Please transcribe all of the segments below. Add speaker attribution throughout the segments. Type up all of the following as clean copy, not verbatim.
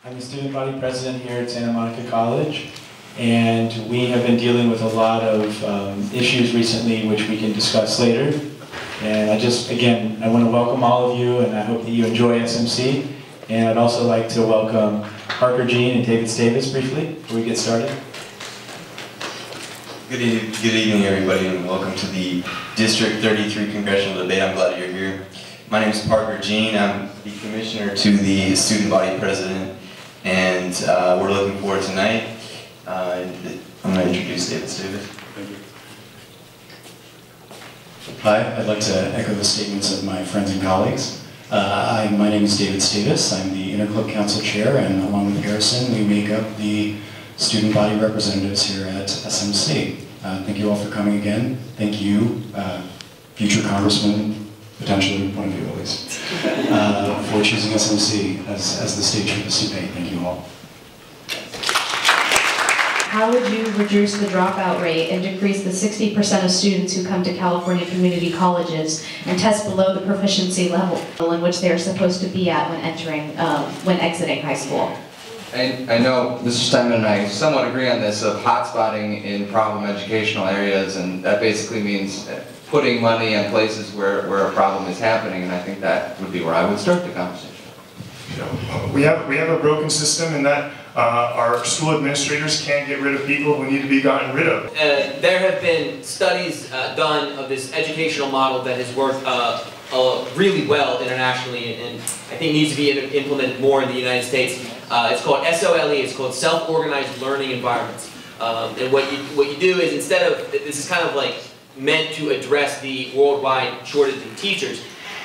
Speaker 1: I'm the student body president here at Santa Monica College, and we have been dealing with a lot of issues recently which we can discuss later. And again, I want to welcome all of you, and I hope that you enjoy SMC. And I'd also like to welcome Parker Jean and David Stavis briefly before we get started.
Speaker 2: Good evening, everybody, and welcome to the District 33 Congressional Debate. I'm glad you're here. My name is Parker Jean. I'm the commissioner to the student body president, and we're looking forward tonight. I'm going to introduce David Stavis.
Speaker 3: Thank you. Hi, I'd like to echo the statements of my friends and colleagues. My name is David Stavis. I'm the Interclub Council Chair, and along with Harrison, we make up the student body representatives here at SMC. Thank you all for coming again. Thank you, future Congressman, potentially one of you at least, for choosing SMC as the stage for this debate. Thank you all.
Speaker 4: How would you reduce the dropout rate and decrease the 60% of students who come to California community colleges and test below the proficiency level in which they are supposed to be at when exiting high school?
Speaker 5: I know Mr. Steinman and I somewhat agree on this of hotspotting in problem educational areas, and that basically means putting money in places where a problem is happening, and I think that would be where I would start the conversation.
Speaker 6: You know, we have a broken system in that our school administrators can't get rid of people who need to be gotten rid of.
Speaker 7: There have been studies done of this educational model that has worked really well internationally, and I think needs to be implemented more in the United States. It's called SOLE. It's called self-organized learning environments. And what you do is, instead of, this is kind of like meant to address the worldwide shortage in teachers.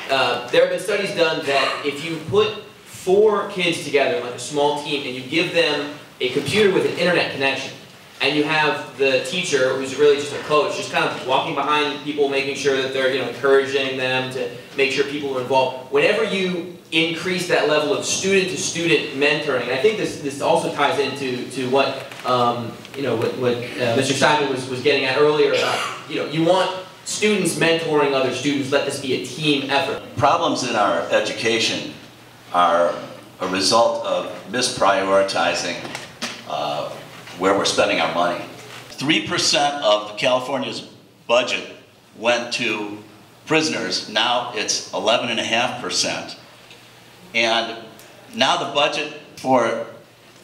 Speaker 7: There have been studies done that if you put 4 kids together, like a small team, and you give them a computer with an internet connection, and you have the teacher, who's really just a coach, just kind of walking behind people, making sure that they're encouraging them to make sure people are involved. Whenever you increase that level of student-to-student mentoring, and I think this also ties into what what Mr. Simon was getting at earlier about you want students mentoring other students. Let this be a team effort.
Speaker 8: Problems in our education are a result of misprioritizing where we're spending our money. 3% of California's budget went to prisoners. Now it's 11.5%. And now the budget for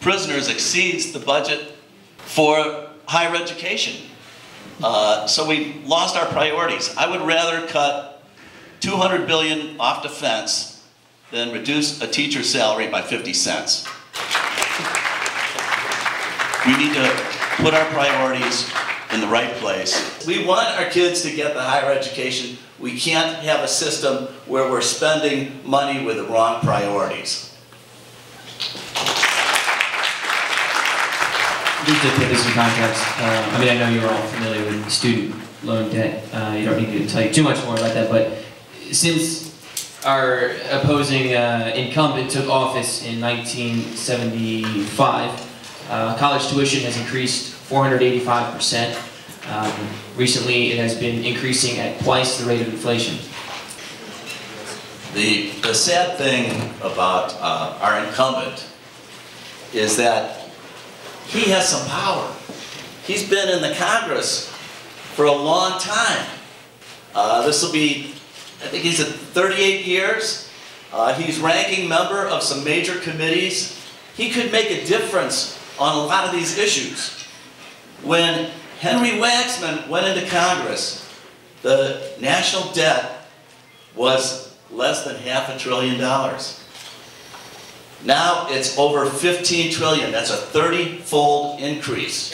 Speaker 8: prisoners exceeds the budget for higher education. So we lost our priorities. I would rather cut $200 billion off defense than reduce a teacher's salary by 50 cents. We need to put our priorities in the right place. We want our kids to get the higher education. We can't have a system where we're spending money with the wrong priorities.
Speaker 9: Just to put this in context, I know you're all familiar with student loan debt. You don't need me to tell you too much more about that, but since our opposing incumbent took office in 1975, college tuition has increased 485%. Recently, it has been increasing at twice the rate of inflation.
Speaker 8: The sad thing about our incumbent is that he has some power. He's been in the Congress for a long time. This will be, I think he's at 38 years. He's ranking member of some major committees. He could make a difference on a lot of these issues. When Henry Waxman went into Congress, the national debt was less than $500 billion. Now it's over $15 trillion. That's a 30-fold increase.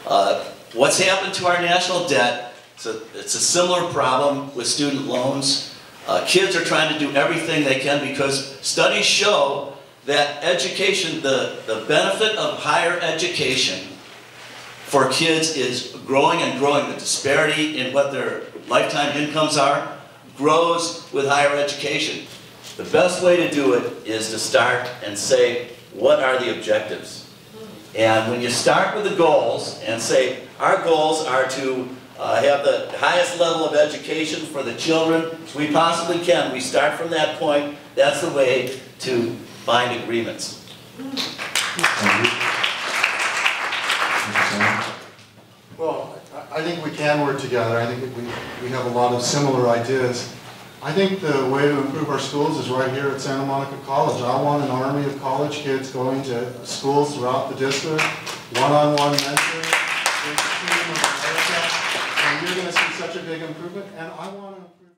Speaker 8: What's happened to our national debt? It's a similar problem with student loans. Kids are trying to do everything they can because studies show that education, the benefit of higher education for kids is growing and growing. The disparity in what their lifetime incomes are grows with higher education. The best way to do it is to start and say, what are the objectives? And when you start with the goals and say, our goals are to have the highest level of education for the children we possibly can. We start from that point. That's the way to find agreements.
Speaker 10: Well, I think we can work together. I think we have a lot of similar ideas. I think the way to improve our schools is right here at Santa Monica College. I want an army of college kids going to schools throughout the district, one-on-one mentoring, team of America, and you're going to see such a big improvement. And I want to improve